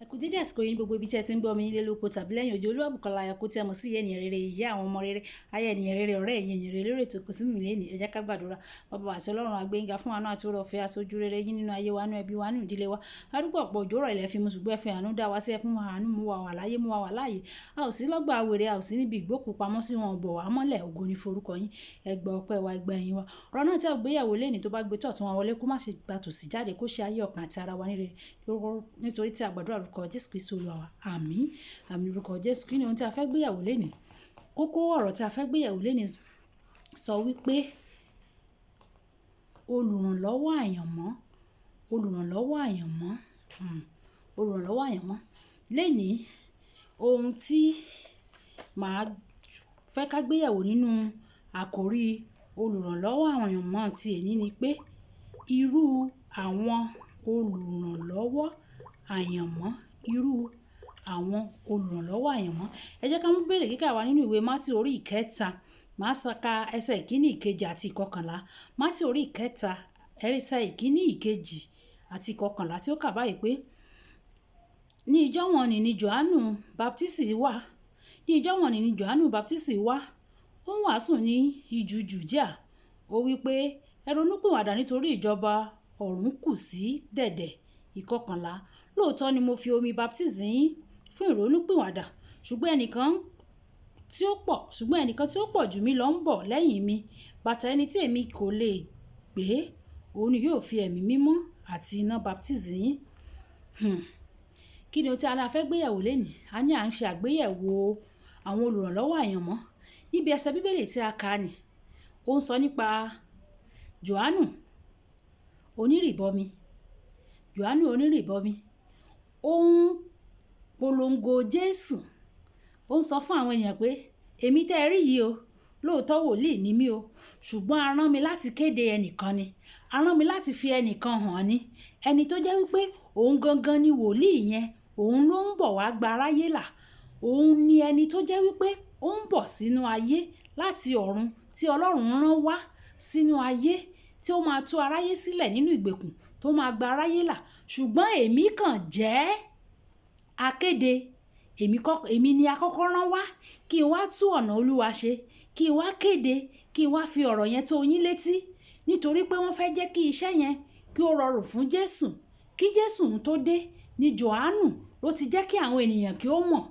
Ẹ kú dédé àsìkò yìí gbogbo ibi tí ẹ ti ń gbọ́ mi nílé lóko tàbí lẹ́yìn òde. Olúwàbùkọ́lá Ayọ̀kú tí a mọ̀ sí ìyá ènìyàn rere, ìyá àwọn ọmọ rere, aya ènìyàn rere, ọ̀rẹ́ ènìyàn rere lórí ètò Ìkọ̀sí Mi lẹ́nìí. Ẹ jẹ́ ká gbàdúrà. Bàbá àti Ọlọ́run àgbéyìnga fún àánú àti oore ọ̀fẹ́ àti ojú rere yín nínú ayé wa, nínú ẹbí wa, nínú ìdílé wa. Arúgbó ọ̀pọ̀ òjò rọ̀ ilẹ̀ fi mu ṣùgbọ́n ẹ fi àánú dá wa sí, ẹ fún àánú mú wa wà láyé, mú wa wà láàyè. A ò sí lọ́gbà wèrè, a ò sí níbi ìgbókùpamọ́ sí wọn bọ̀ wá mọ́lẹ̀. Ògo ni forúkọ yín. Ẹ gba ọpẹ́ wa, ẹ gba ẹ̀yìn wa. Ọ̀rọ̀ náà tí a gbéyàwó lẹ́nìí tó bá gbé tọ̀tún wa wọlé kó má ṣe gba tòsí jáde, kó ṣe ayé ọkàn àti ara wa ní rere. Nítorí tí a gbàdúrà lórúkọ Jésù Kristi Olúwa wa. Àmín. Àmín lórúkọ Jésù. Kí ni ohun tí a fẹ́ gbéyàwó lẹ́nìí? Kókó ọ̀rọ̀ tí a fẹ́ gbéyàwó lẹ́nìí sọ wípé olùrànlọ́wọ́ àyànmọ́, olùrànlọ́wọ́ àyànmọ́, olùrànlọ́wọ́ àyànmọ́. Lẹ́nìí ohun tí màá fẹ́ ká gbéyàwó nínú àkòrí olùrànlọ́wọ́ àyànmọ́ ti èní ni pé irú àwọn olùrànlọ́wọ́ àyànmọ́, irú àwọn olùrànlọ́wọ́ àyànmọ́. Ẹ jẹ́ ká mú bèrè kíkà wá nínú ìwé Mátì orí ìkẹta. Màá saka ẹsẹ̀ ìkíní, ìkejì àti ìkọkànlá. Mátì orí ìkẹta, ẹsẹ̀ ìkíní, ìkejì àti ìkọkànlá tí ó kà báyìí pé ní ìjọ́ wọn ni Jòhánù Báptísì wá. Ní ìjọ́ wọn ni Jòhánù Báptísì wá. Ó ń wàásù ní ijù Jùdíà. Ó wí pé ẹ ronúpìwàdà nítorí ìjọba ọ̀run kù sí dẹ̀dẹ̀. Ìkọkànlá. Lóòótọ́ ni mo fi omi baptizi yín fún ìrònúpìwàdà, ṣùgbọ́n ẹnìkan tí ó pọ̀ jù mí lọ ń bọ̀ lẹ́yìn mi, bàtà ẹni tí èmi kò lè gbé. Òun ni yóò fi ẹ̀mí mímọ́ àti iná baptizi yín. Kí ni ohun tí a fẹ́ gbéyàwó lẹ́nìí? A ní à ń ṣe àgbéyẹ̀wò àwọn olùrànlọ́wọ́ àyànmọ́. Níbi ẹsẹ̀ Bíbélì tí a kà ní, ó ń sọ nípa Jòhánù onírìbọmi. Jòhánù onírìbọmi. Ó ń polongo Jésù. Ó ń sọ fún àwọn èèyàn pé èmi tẹ́ ẹ rí yìí o, lóòótọ́ wòlíì ni mí o, ṣùgbọ́n a rán mi láti kéde ẹnìkan ni. A rán mi láti fi ẹnìkan hàn ni. Ẹni tó jẹ́ wípé òun gangan ni wòlíì yẹn. Òun ló ń bọ̀ wá gba aráyé là. Òun ni ẹni tó jẹ́ wípé ó ń bọ̀ sínú ayé láti ọ̀run, tí Ọlọ́run rán wá sínú ayé, tí ó máa tú aráyé sílẹ̀ nínú ìgbèkùn, tó máa gba aráyé là. Ṣùgbọ́n èmi kàn jẹ́ akéde. Èmi ni akọ́kọ́ rán wá kí n wá tú ọ̀nà Olúwa ṣe, kí n wá kéde, kí n wá fi ọ̀rọ̀ yẹn tó yín létí. Nítorí pé wọ́n fẹ́ jẹ́ kí iṣẹ́ yẹn kí ó rọrùn fún Jésù. Kí Jésù tó dé ni Jòhánù ló ti jẹ́ kí àwọn ènìyàn kí ó mọ̀.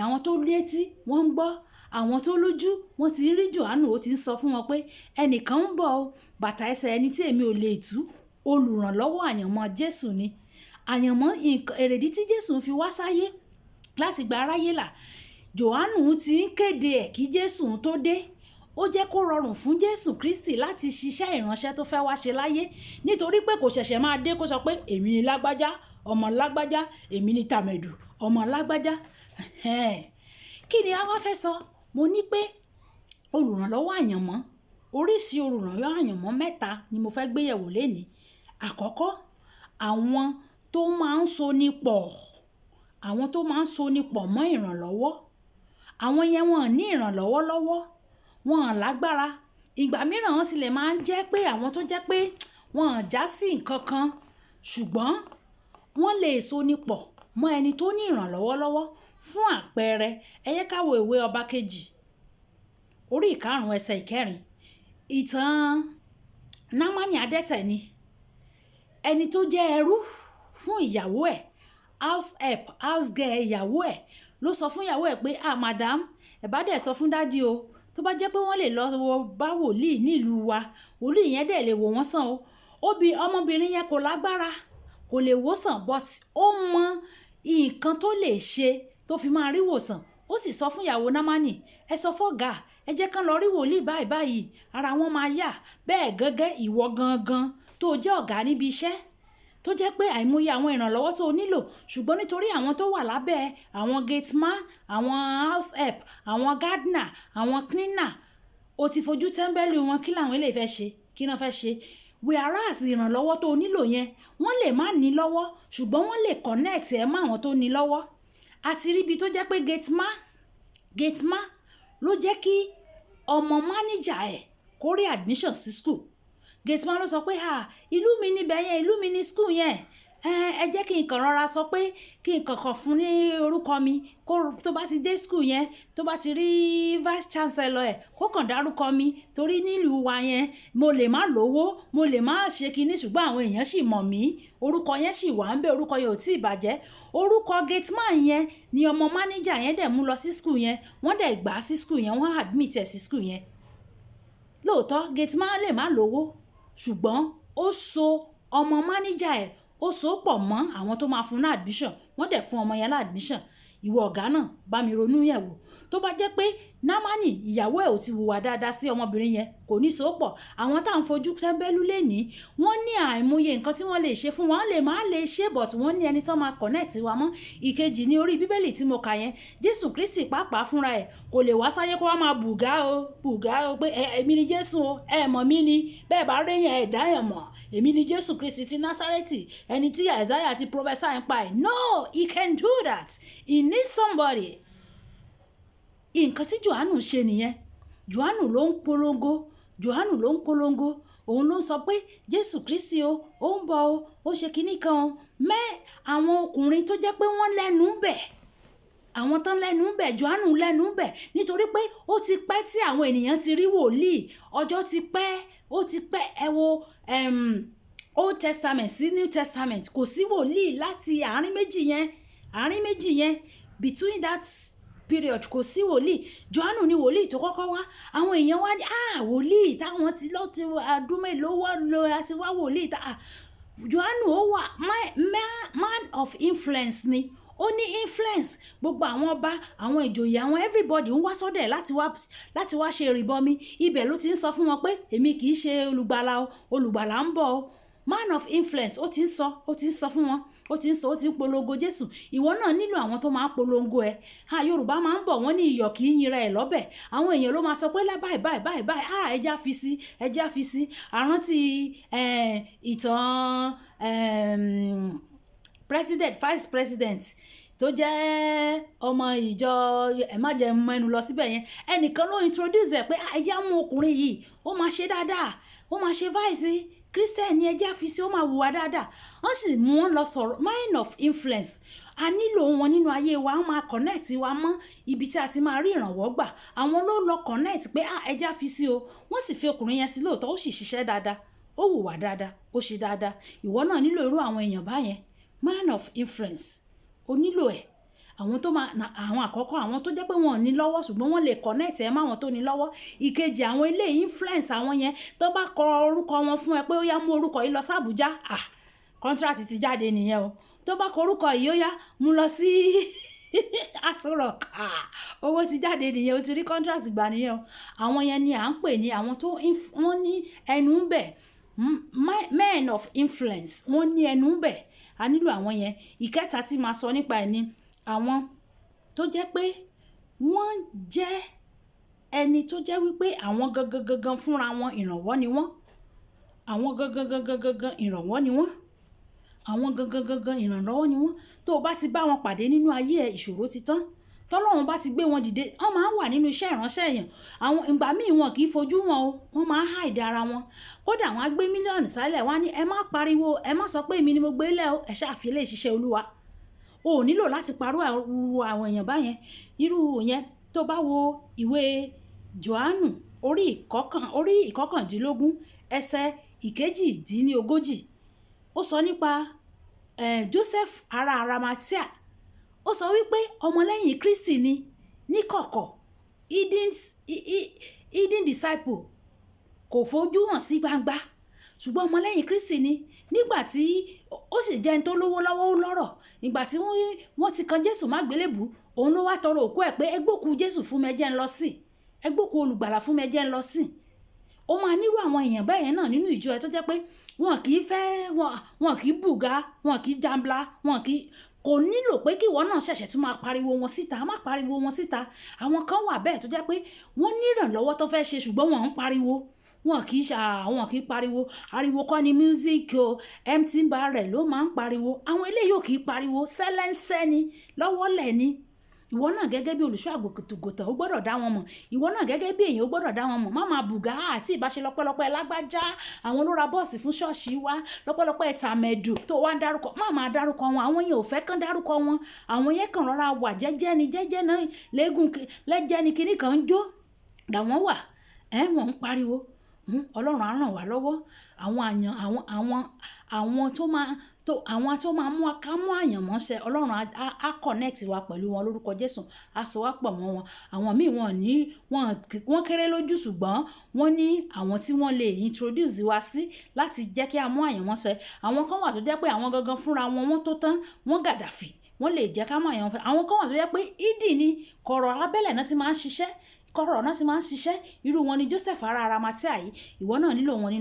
Àwọn tó létí wọ́n ń gbọ́, àwọn tó lójú wọ́n ti rí Jòhánù. Ó ti ń sọ fún wọn pé ẹnìkan ń bọ̀ o, bàtà ẹsẹ̀ ẹni tí èmi ò lè tú. Olùrànlọ́wọ́ àyànmọ́ Jésù ni. Àyànmọ́ èrèdí tí Jésù fi wá sáyé láti gba aráyé là. Jòhánù ti ń kéde ẹ̀ kí Jésù tó dé. Ó jẹ́ kó rọrùn fún Jésù Kristi láti ṣiṣẹ́ ìránṣẹ́ tó fẹ́ wá ṣe láyé. Nítorí pé kò ṣẹ̀ṣẹ̀ máa dé kó sọ pé èmi ni lágbájá, ọmọ lágbájá, èmi ni tàmẹ̀dù, ọmọ lágbájá. Kí ni a wá fẹ́ sọ? Mo ní pé olùrànlọ́wọ́ àyànmọ́, oríṣi olùrànlọ́wọ́ àyànmọ́ mẹ́ta ni mo fẹ́ gbéyẹ̀wò lẹ́nìí. Àkọ́kọ́, àwọn tó máa ń soni pọ̀. Àwọn tó máa ń soni pọ̀ mọ́ ìrànlọ́wọ́. Àwọn yẹn wọ́n ní ìrànlọ́wọ́ lọ́wọ́. Wọ́n lágbára. Ìgbà mìíràn wọ́n sì lè máa ń jẹ́ pé àwọn tó jẹ́ pé wọ́n já sí nǹkan kan, ṣùgbọ́n wọ́n lè soni pọ̀ mọ́ ẹni tó ní ìrànlọ́wọ́ lọ́wọ́. Fún àpẹẹrẹ, ẹ jẹ́ ká wo ìwé Ọba Kejì orí ìkarùn-ún ẹsẹ̀ ìkẹrin. Ìtàn Námánì adẹ́tẹ̀ ni. Ẹni tó jẹ́ ẹrú fún ìyàwó ẹ̀, house girl ìyàwó ẹ̀, ló sọ fún ìyàwó ẹ̀ pé madam, ẹ bá dẹ̀ sọ fún dádì o, tó bá jẹ́ pé wọ́n lè lọ bá wòlíì nílùú wa, wòlíì yẹn dẹ̀ lè wò wọ́n sàn o. Ọmọbìnrin yẹn kò lágbára, kò lè wòsàn, but ó mọ nǹkan tó lè ṣe tó fi máa rí wòsàn. Ó sì sọ fún ìyàwó Námánì, ẹ sọ fọ́gà, ẹ jẹ́ kán lọ rí wòlíì báyìí báyìí, ara wọn máa yá. Bẹ́ẹ̀ gẹ́gẹ́ ìwọ gangan tó jẹ́ ọ̀gá níbi iṣẹ́, tó jẹ́ pé àìmọye àwọn ìrànlọ́wọ́ tó nílò, ṣùgbọ́n nítorí àwọn tó wà lábẹ́, àwọn gate man, àwọn house help, àwọn gardener, àwọn cleaner, o ti fojú tẹ́ḿbẹ́lú wọn. Kí làwọn eléyìí fẹ́ ṣe? Kí náà fẹ́ ṣe? Whereas ìrànlọ́wọ́ tó nílò yẹn wọ́n lè má ní lọ́wọ́, ṣùgbọ́n wọ́n lè connect ẹ mọ́ àwọn tó ní lọ́wọ́. Àti ríbi tó jẹ́ pé gate man ló jẹ́ kí ọmọ manager ẹ̀ kó rí admission sí school. Gate man ló sọ pé ìlú mi níbẹ̀ yẹn, ìlú mi ní school yẹn, ẹ jẹ́ kí n kàn rọra sọ pé kí n kàn fún ní orúkọ mi kó tó bá ti dé school yẹn tó bá ti rí vice chancellor ẹ̀ kó kàn dárúkọ mi torí nílùú wa yẹn mo lè má lówó mo lè má ṣe kinní ṣùgbọ́n àwọn èèyàn sì mọ̀ mí orúkọ yẹn sì wà ń bẹ orúkọ yẹn ò tí ì bàjẹ́ orúkọ gateman yẹn ni ọmọ manager yẹn dẹ̀ mú lọ sí school yẹn wọ́n dẹ̀ gbà á sí school yẹn wọ́n admit ẹ̀ sí school yẹn lóòótọ́ gateman lè má lówó ṣùgbọ́n ó so ọmọ manager ẹ̀ ó so pọ̀ mọ́ àwọn tó máa fún ní admission wọ́n dẹ̀ fún ọmọ yẹn ní admission ìwọ ọ̀gá náà bá mi ronú yẹ̀ wò tó bá jẹ́ pé námánì ìyàwó ẹ̀ ò ti hùwà dáadáa sí ọmọbìnrin yẹn kò ní so pọ̀ àwọn tá à ń fojú tẹ́ńbẹ́lú lẹ́ni wọ́n ní àìmọye nǹkan tí wọ́n lè ṣe fún wọn lè má lè ṣe but wọ́n ní ẹni tó máa connect wa mọ́ ìkejì ní orí bíbélì tí mo kà yẹn jésù kristi pàápàá fúnra ẹ̀ kò lè wá sáyé kó wá máa bùgá o pé èmi ni jésù o ẹ mọ̀ mí ni bẹ́ẹ̀ bá rí yẹn ẹ̀dá yẹn mọ̀ èmi ni jésù kristi ti násárẹ́tì ẹni tí Isaiah ti prophesy ń pa ẹ̀ no he can do that he needs somebody nǹkan tí Jòhánù ṣe nìyẹn Jòhánù ló ń polongo òun ló ń sọ pé Jésù Kristi ó ń bọ̀ ó ṣe kinní kan o àwọn ọkùnrin tó jẹ́ pé wọ́n lẹ́nu bẹ̀ àwọn tán lẹ́nu bẹ̀ Jòhánù lẹ́nu bẹ̀ nítorí pé ó ti pẹ́ tí àwọn ènìyàn ti rí wòlíì ọjọ́ ti pẹ́ ó ti pẹ́ ẹ wo Old Testament sí New Testament kò sí wòlíì láti àárín méjì yẹn between that period kò sí wòlíì Jòhánù ni wòlíì tó kọ́kọ́ wá àwọn èèyàn wá ní wòlíì táwọn ti lọ ti àdúmẹ̀ lówó lọ àti wá wòlíì Jòhánù ó wà man of influence ni ó ní influence gbogbo àwọn ọba àwọn ìjòyè àwọn everybody ń wá sọ́dẹ̀ láti wá ṣe ìrìbọmi ibẹ̀ ló ti ń sọ fún wọn pé èmi kì í ṣe olùgbàlà o olùgbàlà ń bọ̀ o man of influence ó ti ń sọ fún wọn ó ti ń polongo Jésù ìwọ náà nílò àwọn tó máa ń polongo ẹ Yorùbá máa ń bọ̀ wọ́n ní iyọ̀ kì í yinra ẹ̀ lọ́bẹ̀ àwọn èèyàn ló máa sọ pé báyìí ẹja fi sí àrántí ìtàn president vice president tó jẹ́ ọmọ ìjọ ẹ má jẹ́ mẹ́nu lọ síbẹ̀ yẹn ẹnìkan ló introduce ẹ̀ pé ẹja mú ọkùnrin yìí ó máa ṣe dáadáa ó máa ṣe vice Christian ni ẹjẹ́ àfi sí ó máa wùwà dáadáa wọ́n sì mú wọn lọ sọ̀rọ̀ mind of influence a nílò wọn nínú ayé wa wọ́n máa connect wa mọ́ ibi tí a ti máa rí ìrànwọ́ gbà àwọn ló lọ connect pé ẹjẹ́ àfi sí o wọ́n sì fi ọkùnrin yẹn sí lóòótọ́ ó sì ṣiṣẹ́ dáadáa ó wùwà dáadáa ó ṣe dáadáa ìwọ náà nílò irú àwọn èèyàn báyẹn man of influence o nílò ẹ̀ àwọn tó máa àwọn àkọ́kọ́ àwọn tó jẹ́ pé wọn ò ní lọ́wọ́ ṣùgbọ́n wọ́n lè connect ẹ̀ máwọn tó ní lọ́wọ́ ìkejì àwọn ilé influence àwọn yẹn tó bá kọ orúkọ wọn fún ẹ pé ó yá mú orúkọ yìí lọ sí Àbújá contract ti jáde nìyẹn o tó bá kọ orúkọ yìí ó yá mú lọ sí Aso Rock owó ti jáde nìyẹn o ti rí contract gbà nìyẹn o àwọn yẹn ni à ń pè ní àwọn tó wọ́n ní ẹnu ń bẹ̀ men of influence wọ́n ní ẹnu ń bẹ̀ a nílò àwọn yẹn ìkẹta tí máa sọ nípa ẹ̀ ni àwọn tó jẹ́ pé wọ́n jẹ́ ẹni tó jẹ́ wípé àwọn gangan fúnra wọn ìrànwọ́ ni wọ́n àwọn gangan ìrànwọ́ ni wọ́n àwọn gangan ìrànlọ́wọ́ ni wọ́n tó o bá ti bá wọn pàdé nínú ayé ẹ̀ ìṣòro ti tán tọ́lọ́run bá ti gbé wọn dìde wọ́n máa ń wà nínú iṣẹ́ ìránṣẹ́ èèyàn àwọn ìgbà míì wọn kì í fojú wọn o wọ́n máa ń hide ara wọn kódà wọ́n á gbé mílíọ̀nù sálẹ̀ wọ́n á ní ẹ má pariwo ẹ má sọ pé èmi ni mo gbé lẹ̀ o ẹ ṣàfilẹ̀ ìṣiṣẹ́ Olúwa o ò nílò láti parọ́ àwọn èèyàn báyẹn irú yẹn tó bá wo ìwé Jòhánù orí ìkọkàndínlógún ẹsẹ̀ ìkejìdínlógójì ó sọ nípa Joseph ará Arimathea ó sọ wípé ọmọlẹ́yìn Kristi ni níkọ̀kọ̀ hidden disciple kò fojú hàn sí gbangba ṣùgbọ́n ọmọlẹ́yìn Kristi ni nígbà tí ó sì jẹ́ ẹni tó lówó lọ́wọ́ ó lọ́rọ̀ nígbà tí wọ́n ti kan Jésù má gbélébùú òun ló wá tọrọ òkú ẹ̀ pé ẹ gbókù Jésù fún mi ẹ jẹ́ n lọ sìn ẹ gbókù olùgbàlà fún mi ẹ jẹ́ n lọ sìn ó máa nírú àwọn èèyàn bẹ́ẹ̀ náà nínú ìjọ ẹ tó jẹ́ pé wọn kì í bùgá wọn kì í jambla wọn kì í kò nílò pé kí ìwọ náà ṣẹ̀ṣẹ̀ tún máa pariwo wọn síta má pariwo wọn síta àwọn kan wà bẹ́ẹ̀ tó jẹ́ pé wọ́n ní ìrànlọ́wọ́ tó fẹ́ ṣe ṣùgbọ́n wọn ń pariwo wọn kì í pariwo ariwo kọ́ ni music o empty barrel ló máa ń pariwo àwọn eléyìí ò kì í pariwo sẹ́lẹ́ńsẹ́ ni lọ́wọ́lẹ̀ ni ìwọ náà gẹ́gẹ́ bí olùṣọ́ àgùntàn ó gbọ́dọ̀ dá wọn mọ̀, ìwọ náà gẹ́gẹ́ bí èèyàn ó gbọ́dọ̀ dá wọn mọ̀. Má máa bùgá àti ìbáṣe lọ́pọ̀lọpọ̀ lágbájá àwọn ló ra bọ́ọ̀sì fún ṣọ́ọ̀ṣì wa, lọ́pọ̀lọpọ̀ tàmẹ̀dù tó wá ń dárúkọ, má máa dárúkọ wọn. Àwọn yẹn ò fẹ́ kán dárúkọ wọn, àwọn yẹn kàn rọra wà jẹ́jẹ́ ni, jẹ́jẹ́ náà lẹ́jẹ́ ni kinní kan ń jó làwọn wà, wọ́n ń pariwo. Ọlọ́run á ràn wá lọ́wọ́. Àwọn tó máa mú ká mú àyànmọ́ ṣẹ, Ọlọ́run á connect wa pẹ̀lú wọn lórúkọ Jésù, á so wá pọ̀ mọ́ wọn. Àwọn míì wọ́n kéré lójú, ṣùgbọ́n wọ́n ní àwọn tí wọ́n lè introduce wa sí láti jẹ́ kí a mú àyànmọ́ ṣẹ. Àwọn kan wà tó jẹ́ pé àwọn gangan fúnra wọn wọ́n tó tán, wọ́n gàdàfì, wọ́n lè jẹ́ ká mú àyànmọ́ ṣẹ. Àwọn kan wà tó jẹ́ pé ìdí ni kọ̀rọ̀ abẹ́lẹ̀ náà ti máa ń ṣiṣẹ́, irú wọn ni Joseph ará Arimatea yìí. Ìwọ náà nílò wọn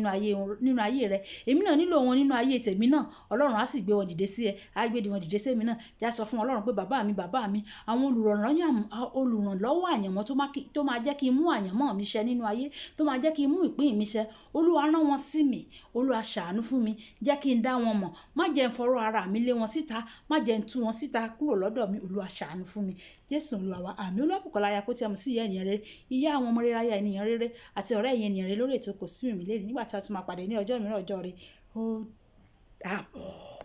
nínú ayé rẹ, èmi náà nílò wọn nínú ayé tèmi náà. Ọlọ́run á sì gbé wọn dìde sí ẹ, á gbé wọn dìde sí èmi náà. Já sọ fún Ọlọ́run pé bàbá mi, àwọn olùrànlọ́wọ́ àyànmọ́ tó máa jẹ́ kí n mú àyànmọ́ mi ṣẹ nínú ayé, tó máa jẹ́ kí n mú ìpín mi ṣẹ, Olúwa rán wọn sí mi, Olúwa ṣàánú fún mi, jẹ́ kí n dá wọn mọ̀, má jẹ́ n fọ̀rọ̀ ara mi lé wọn síta, má jẹ́ n tú wọn síta kúrò lọ́dọ̀ mi. Olúwa ṣàánú fún mi, Jésù Olúwa wa. Àmín. Olúwàbùkọ́lá aya kó tí a mọ̀ sí ìyá ènìyàn rere, ìyá àwọn ọmọ rere, aya ènìyàn rere àti ọ̀rẹ́ ẹ̀yin ènìyàn rere lórí ètò Kò Sí Mìmí Lénìí. Nígbà tí a tún máa pàdé ní ọjọ́ mìíràn, ọjọ́ rere. Ó dàbọ̀.